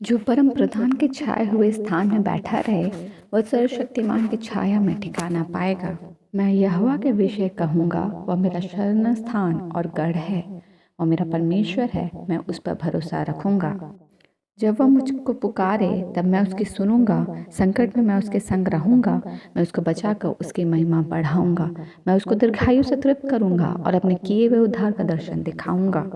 जो परम प्रधान के छाए हुए स्थान में बैठा रहे, वह सर्वशक्तिमान की छाया में ठिकाना पाएगा। मैं यहोवा के विषय कहूँगा, वह मेरा शरण स्थान और गढ़ है। वह मेरा परमेश्वर है, मैं उस पर भरोसा रखूँगा। जब वह मुझको पुकारे, तब मैं उसकी सुनूंगा। संकट में मैं उसके संग रहूंगा। मैं उसको बचाकर उसकी महिमा बढ़ाऊंगा। मैं उसको दीर्घायु से तृप्त करूंगा और अपने किए हुए उद्धार का दर्शन दिखाऊंगा।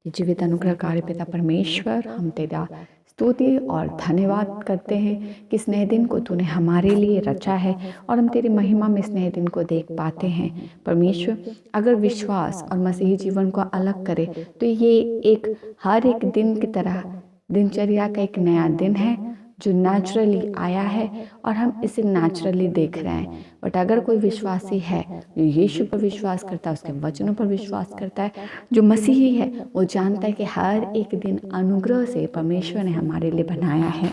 ये जीवित अनुग्रहकारी पिता परमेश्वर, हम तेरा स्तुति और धन्यवाद करते हैं कि इस नए दिन को तूने हमारे लिए रचा है और हम तेरी महिमा में इस नए दिन को देख पाते हैं। परमेश्वर, अगर विश्वास और मसीही जीवन को अलग करे तो ये एक हर एक दिन की तरह दिनचर्या का एक नया दिन है जो नेचुरली आया है और हम इसे नेचुरली देख रहे हैं। बट अगर कोई विश्वासी है जो यीशु पर विश्वास करता है, उसके वचनों पर विश्वास करता है, जो मसीही है, वो जानता है कि हर एक दिन अनुग्रह से परमेश्वर ने हमारे लिए बनाया है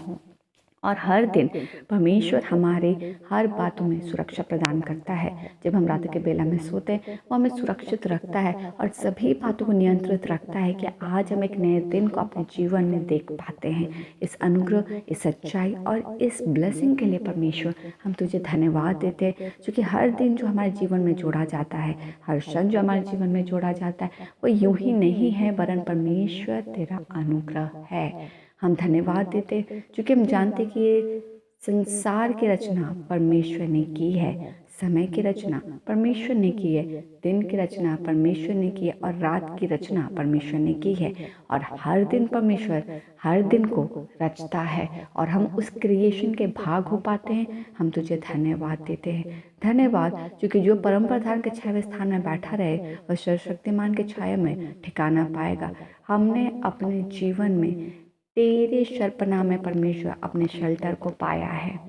और हर दिन परमेश्वर हमारे हर बातों में सुरक्षा प्रदान करता है। जब हम रात के बेला में सोते हैं, वो हमें सुरक्षित रखता है और सभी बातों को नियंत्रित रखता है कि आज हम एक नए दिन को अपने जीवन में देख पाते हैं। इस अनुग्रह, इस सच्चाई और इस ब्लेसिंग के लिए परमेश्वर हम तुझे धन्यवाद देते हैं, क्योंकि हर दिन जो हमारे जीवन में जोड़ा जाता है, हर क्षण जो हमारे जीवन में जोड़ा जाता है, वो यूं ही नहीं है, वरन परमेश्वर तेरा अनुग्रह है। हम धन्यवाद देते क्योंकि हम जानते कि ये संसार की रचना परमेश्वर ने की है, समय की रचना परमेश्वर ने की है, दिन की रचना परमेश्वर ने की है और रात की रचना परमेश्वर ने की है। और हर दिन परमेश्वर हर दिन को रचता है और हम उस क्रिएशन के भाग हो पाते हैं। हम तुझे धन्यवाद देते हैं। धन्यवाद क्योंकि जो परम प्रधान के छाया स्थान में बैठा रहे, वह सर्वशक्तिमान के छाया में ठिकाना पाएगा। हमने अपने जीवन में तेरे शर्पनाह में परमेश्वर अपने शेल्टर को पाया है।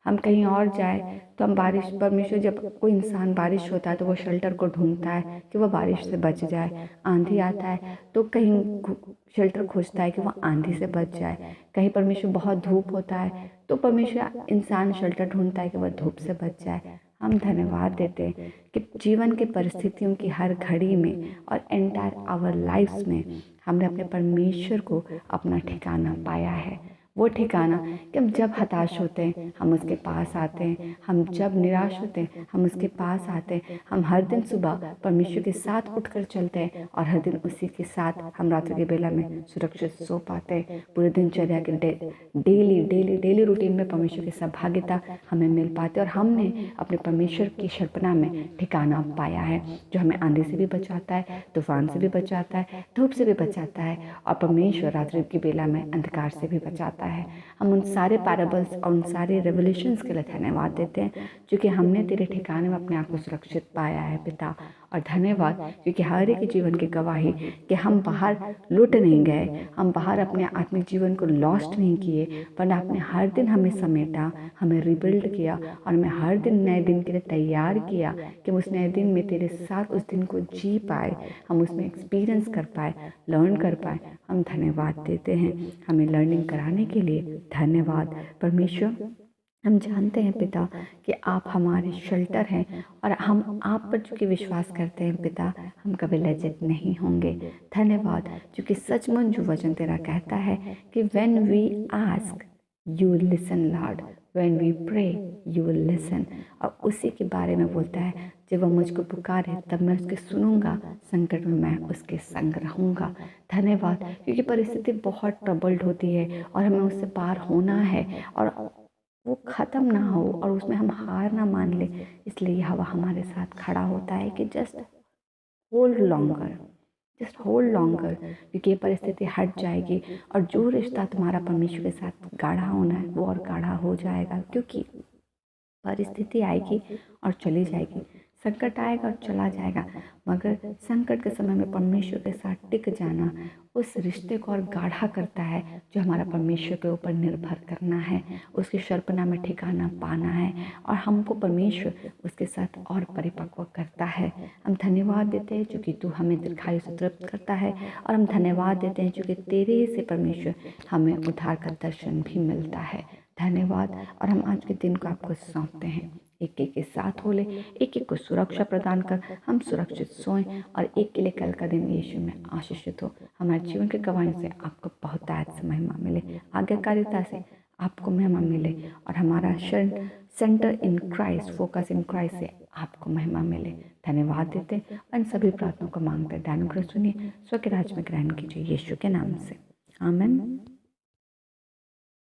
हम कहीं और जाए तो हम बारिश, परमेश्वर जब कोई इंसान बारिश होता है तो वो शेल्टर को ढूंढता है कि वह बारिश से बच जाए। आंधी आता है तो कहीं शेल्टर खोजता है कि वह आंधी से बच जाए। कहीं परमेश्वर बहुत धूप होता है तो परमेश्वर इंसान शेल्टर ढूंढता है कि वह धूप से बच जाए। हम धन्यवाद देते हैं कि जीवन के परिस्थितियों की हर घड़ी में और एंटायर आवर लाइफ्स में हमने अपने परमेश्वर को अपना ठिकाना पाया है। वो ठिकाना कि हम जब हताश होते हैं हम उसके पास आते हैं, हम जब निराश होते हैं हम उसके पास आते हैं। हम हर दिन सुबह परमेश्वर के साथ उठकर चलते हैं और हर दिन उसी के साथ हम रात्रि के बेला में सुरक्षित सो पाते हैं। पूरे दिनचर्या के डेली रूटीन में परमेश्वर की सहभागिता हमें मिल पाती है और हमने अपने परमेश्वर की शर्पणा में ठिकाना पाया है, जो हमें आंधी से भी बचाता है, तूफान से भी बचाता है, धूप से भी बचाता है और परमेश्वर रात्रि की बेला में अंधकार से भी बचाता है। हम उन सारे पैराबल्स और उन सारे रेवोल्यूशंस के लिए धन्यवाद देते हैं क्योंकि हमने तेरे ठिकाने में अपने आप को सुरक्षित पाया है पिता। और धन्यवाद क्योंकि हर एक जीवन की गवाही कि हम बाहर लुट नहीं गए, हम बाहर अपने आत्मिक जीवन को लॉस्ट नहीं किए, पर आपने हर दिन हमें समेटा, हमें रिबिल्ड किया और हमें हर दिन नए दिन के लिए तैयार किया कि हम उस नए दिन में तेरे साथ उस दिन को जी पाए, हम उसमें एक्सपीरियंस कर पाए, लर्न कर पाए। हम धन्यवाद देते हैं। हमें लर्निंग कराने के लिए धन्यवाद परमेश्वर। हम जानते हैं पिता कि आप हमारे शेल्टर हैं और हम आप पर चूँकि विश्वास करते हैं पिता, हम कभी लज्जित नहीं होंगे। धन्यवाद क्योंकि सचमुच जो वचन तेरा कहता है कि when we ask you will listen Lord, when we pray you will listen. और उसी के बारे में बोलता है, जब वह मुझको पुकारे तब मैं उसके सुनूंगा, संकट में मैं उसके संग रहूंगा। धन्यवाद क्योंकि परिस्थिति बहुत ट्रबल्ड होती है और हमें उससे पार होना है और वो ख़त्म ना हो और उसमें हम हार ना मान ले। इसलिए हवा हमारे साथ खड़ा होता है कि just hold longer, just hold longer, क्योंकि ये परिस्थिति हट जाएगी और जो रिश्ता तुम्हारा परमेश्वर के साथ गाढ़ा होना है वो और गाढ़ा हो जाएगा। क्योंकि परिस्थिति आएगी और चली जाएगी, संकट आएगा और चला जाएगा, मगर संकट के समय में परमेश्वर के साथ टिक जाना उस रिश्ते को और गाढ़ा करता है जो हमारा परमेश्वर के ऊपर निर्भर करना है, उसकी शर्पणा में ठिकाना पाना है और हमको परमेश्वर उसके साथ और परिपक्व करता है। हम धन्यवाद देते हैं क्योंकि तू हमें दीर्घायु से तृप्त करता है और हम धन्यवाद देते हैं क्योंकि तेरे से परमेश्वर हमें उद्धार का दर्शन भी मिलता है। धन्यवाद। और हम आज के दिन को आपको सौंपते हैं एक एक के साथ हो ले, एक एक को सुरक्षा प्रदान कर हम सुरक्षित सोएं और एक के लिए कल का दिन यीशु में आशीषित हो। हमारे जीवन के गवाही से आपको बहुतायत से महिमा मिले, आज्ञाकारिता से आपको महिमा मिले और हमारा शरण centre in Christ, focus in Christ से आपको महिमा मिले। धन्यवाद देते और इन सभी प्रार्थनाओं को मांगते हैं। अनुग्रह सुनिए, स्व के राज्य में ग्रहण कीजिए यीशु के नाम से, आमीन।